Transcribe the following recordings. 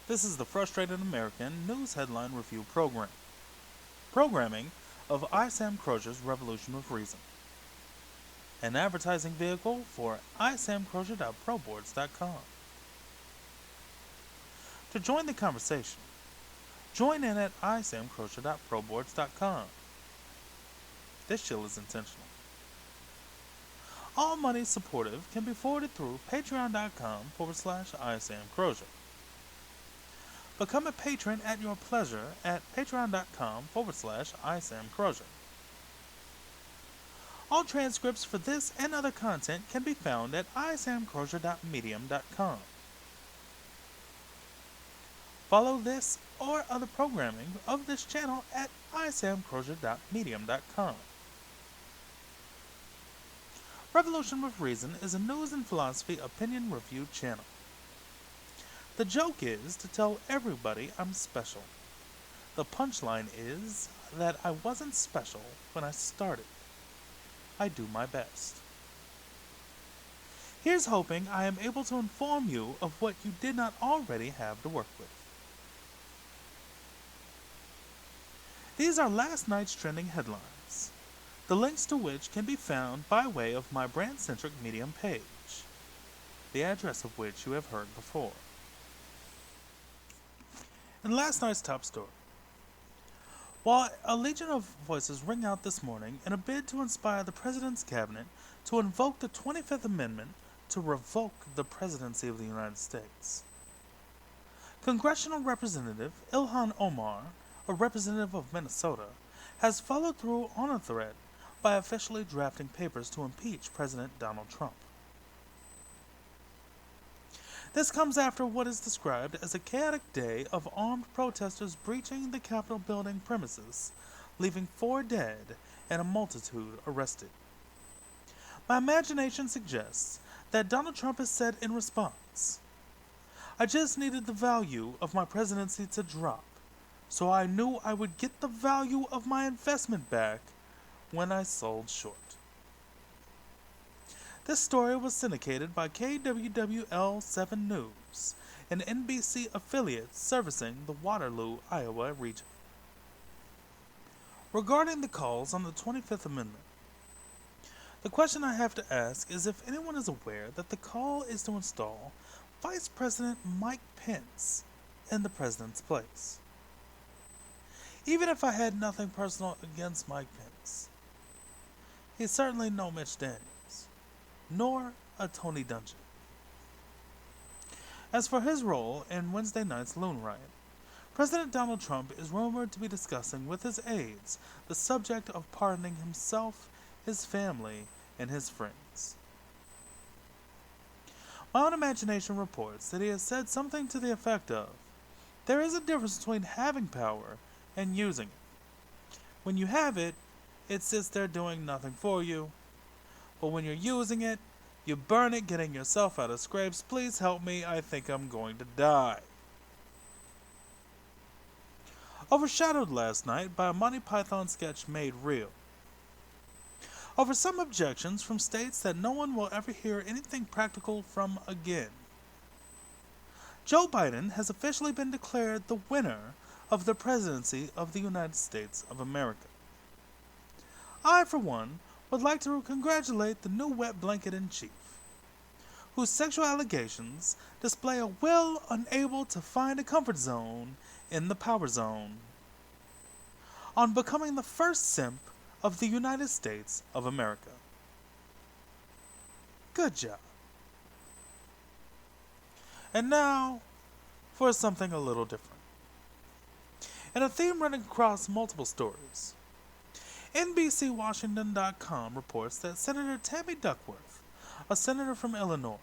This is the Frustrated American News Headline Review Program. Programming of I. Sam Crozier's Revolution with Reason. An advertising vehicle for isamcrozier.proboards.com. To join the conversation, join in at isamcrozier.proboards.com. This chill is intentional. All money supportive can be forwarded through patreon.com/isamcrozier. Become a patron at your pleasure at patreon.com/isamcrozier. All transcripts for this and other content can be found at isamcrozier.medium.com. Follow this or other programming of this channel at isamcrozier.medium.com. Revolution with Reason is a news and philosophy opinion review channel. The joke is to tell everybody I'm special. The punchline is that I wasn't special when I started. I do my best. Here's hoping I am able to inform you of what you did not already have to work with. These are last night's trending headlines, the links to which can be found by way of my brand-centric Medium page, the address of which you have heard before. In last night's top story, while a legion of voices ring out this morning in a bid to inspire the President's Cabinet to invoke the 25th Amendment to revoke the presidency of the United States, Congressional Representative Ilhan Omar, a representative of Minnesota, has followed through on a threat by officially drafting papers to impeach President Donald Trump. This comes after what is described as a chaotic day of armed protesters breaching the Capitol building premises, leaving 4 dead and a multitude arrested. My imagination suggests that Donald Trump has said in response, "I just needed the value of my presidency to drop, so I knew I would get the value of my investment back when I sold short." This story was syndicated by KWWL-7 News, an NBC affiliate servicing the Waterloo, Iowa region. Regarding the calls on the 25th Amendment, the question I have to ask is if anyone is aware that the call is to install Vice President Mike Pence in the President's place. Even if I had nothing personal against Mike Pence, he's certainly no Mitch Daniels, nor a Tony Dungy. As for his role in Wednesday night's loon riot, President Donald Trump is rumored to be discussing with his aides the subject of pardoning himself, his family, and his friends. My own imagination reports that he has said something to the effect of, "There is a difference between having power and using it. When you have it, it sits there doing nothing for you. But when you're using it, you burn it, getting yourself out of scrapes. Please help me, I think I'm going to die." Overshadowed last night by a Monty Python sketch made real. Over some objections from states that no one will ever hear anything practical from again, Joe Biden has officially been declared the winner of the presidency of the United States of America. I, for one, would like to congratulate the new wet blanket-in-chief, whose sexual allegations display a will unable to find a comfort zone in the power zone, on becoming the first simp of the United States of America. Good job. And now, for something a little different. In a theme running across multiple stories, NBCWashington.com reports that Senator Tammy Duckworth, a senator from Illinois,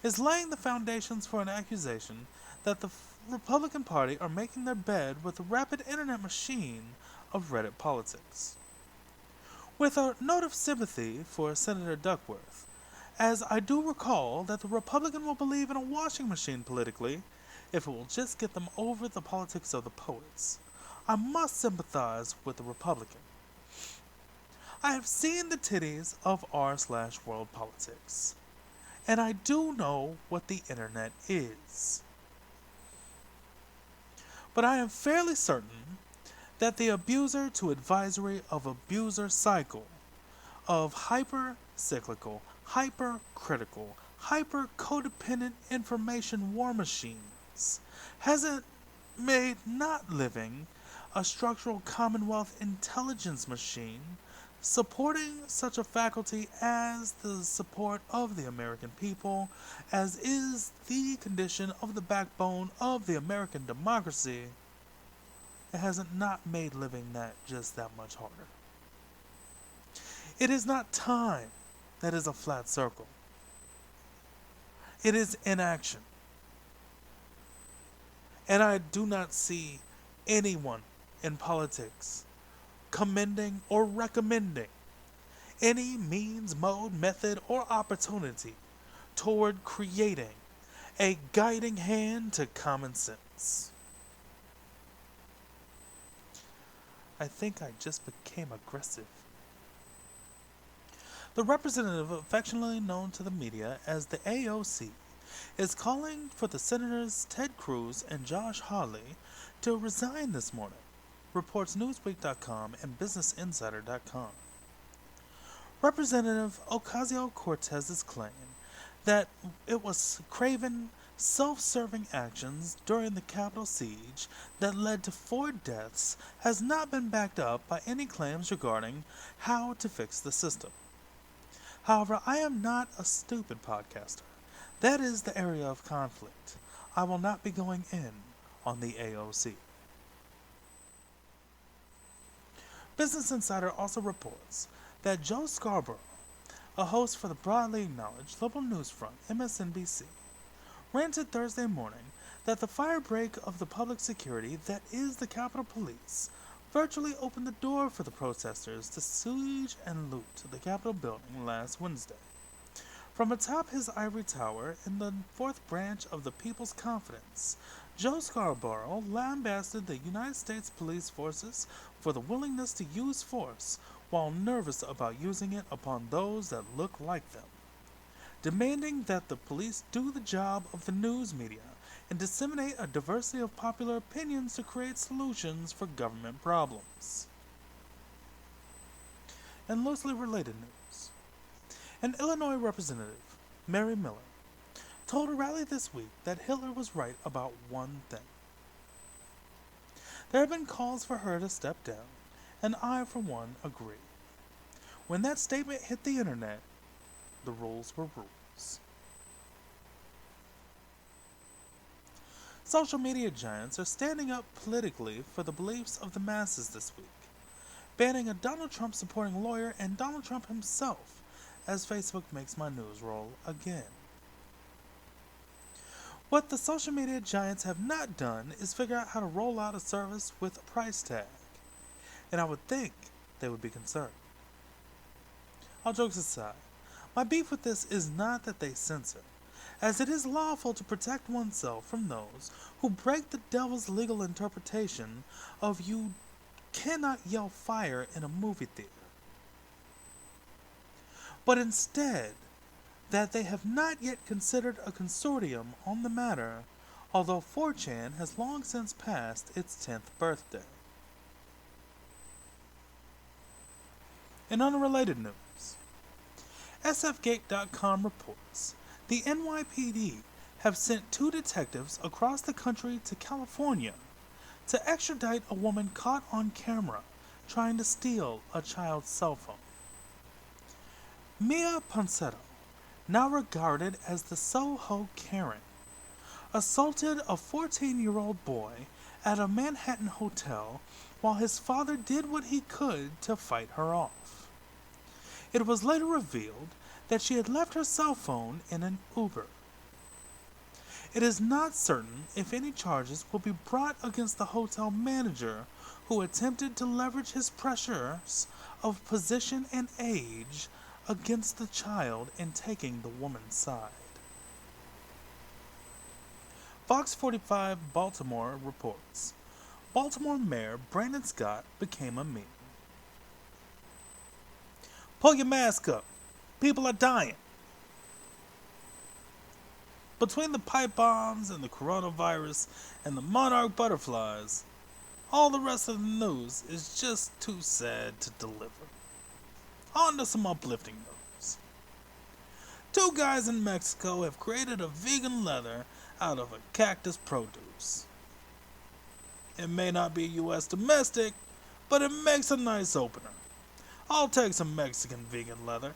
is laying the foundations for an accusation that the Republican Party are making their bed with the rapid internet machine of Reddit politics. With a note of sympathy for Senator Duckworth, as I do recall that the Republican will believe in a washing machine politically if it will just get them over the politics of the poets, I must sympathize with the Republican. I have seen the titties of r/world politics, and I do know what the internet is. But I am fairly certain that the abuser to advisory of abuser cycle of hyper-cyclical, hyper-critical, hyper-codependent information war machines hasn't made not living a structural Commonwealth intelligence machine supporting such a faculty as the support of the American people, as is the condition of the backbone of the American democracy, it hasn't not made living that just that much harder. It is not time that is a flat circle. It is inaction. And I do not see anyone in politics commending or recommending any means, mode, method, or opportunity toward creating a guiding hand to common sense. I think I just became aggressive. The representative, affectionately known to the media as the AOC, is calling for the Senators Ted Cruz and Josh Hawley to resign this morning, reports Newsweek.com and BusinessInsider.com. Representative Ocasio-Cortez's claim that it was craven, self-serving actions during the Capitol siege that led to 4 deaths has not been backed up by any claims regarding how to fix the system. However, I am not a stupid podcaster. That is the area of conflict. I will not be going in on the AOC. Business Insider also reports that Joe Scarborough, a host for the broadly acknowledged liberal news front MSNBC, ranted Thursday morning that the firebreak of the public security that is the Capitol Police virtually opened the door for the protesters to siege and loot the Capitol building last Wednesday. From atop his ivory tower in the 4th branch of the People's Confidence, Joe Scarborough lambasted the United States police forces for the willingness to use force while nervous about using it upon those that look like them, demanding that the police do the job of the news media and disseminate a diversity of popular opinions to create solutions for government problems. And loosely related news. An Illinois representative, Mary Miller, told a rally this week that Hitler was right about one thing. There have been calls for her to step down, and I, for one, agree. When that statement hit the internet, the rules were rules. Social media giants are standing up politically for the beliefs of the masses this week, banning a Donald Trump supporting lawyer and Donald Trump himself as Facebook makes my news roll again. What the social media giants have not done is figure out how to roll out a service with a price tag, and I would think they would be concerned. All jokes aside, my beef with this is not that they censor, as it is lawful to protect oneself from those who break the devil's legal interpretation of you cannot yell fire in a movie theater. But instead, that they have not yet considered a consortium on the matter, although 4chan has long since passed its 10th birthday. In unrelated news, SFGate.com reports the NYPD have sent 2 detectives across the country to California to extradite a woman caught on camera trying to steal a child's cell phone. Mia Ponsetto, now regarded as the Soho Karen, assaulted a 14-year-old boy at a Manhattan hotel while his father did what he could to fight her off. It was later revealed that she had left her cell phone in an Uber. It is not certain if any charges will be brought against the hotel manager who attempted to leverage his pressures of position and age against the child in taking the woman's side. Fox 45 Baltimore reports, Baltimore Mayor Brandon Scott became a meme. Pull your mask up. People are dying. Between the pipe bombs and the coronavirus and the monarch butterflies, all the rest of the news is just too sad to deliver. On to some uplifting news. Two guys in Mexico have created a vegan leather out of a cactus produce. It may not be US domestic, but it makes a nice opener. I'll take some Mexican vegan leather.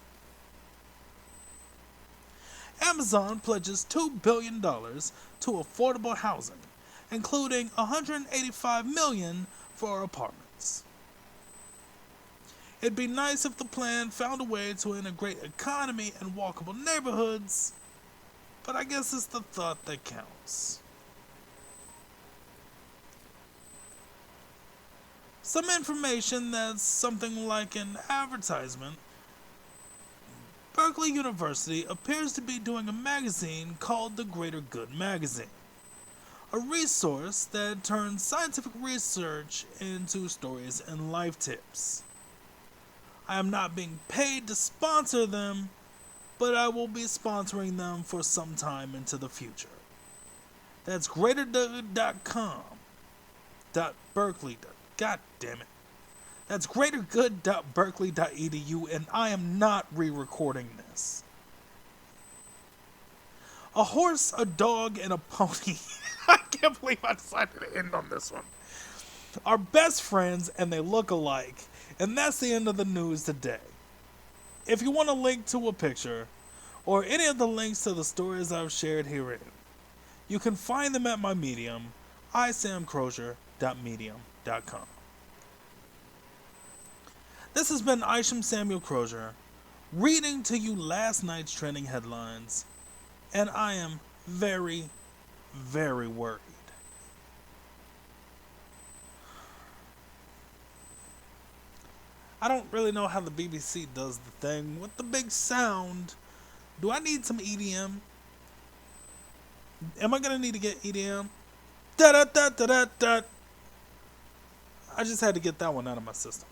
Amazon pledges $2 billion to affordable housing, including $185 million for apartments. It'd be nice if the plan found a way to integrate economy and walkable neighborhoods, but I guess it's the thought that counts. Some information that's something like an advertisement. Berkeley University appears to be doing a magazine called the Greater Good Magazine, a resource that turns scientific research into stories and life tips. I am not being paid to sponsor them, but I will be sponsoring them for some time into the future. That's greatergood.com. .berkeley. God damn it. That's greatergood.berkeley.edu, and I am not re-recording this. A horse, a dog, and a pony. I can't believe I decided to end on this one. Are best friends, and they look alike. And that's the end of the news today. If you want a link to a picture, or any of the links to the stories I've shared herein, you can find them at my Medium, isamcrozier.medium.com. This has been Isham Samuel Crozier, reading to you last night's trending headlines, and I am very, very worried. I don't really know how the BBC does the thing with the big sound. Do I need some EDM? Am I gonna need to get EDM? Da da da da da da. I just had to get that one out of my system.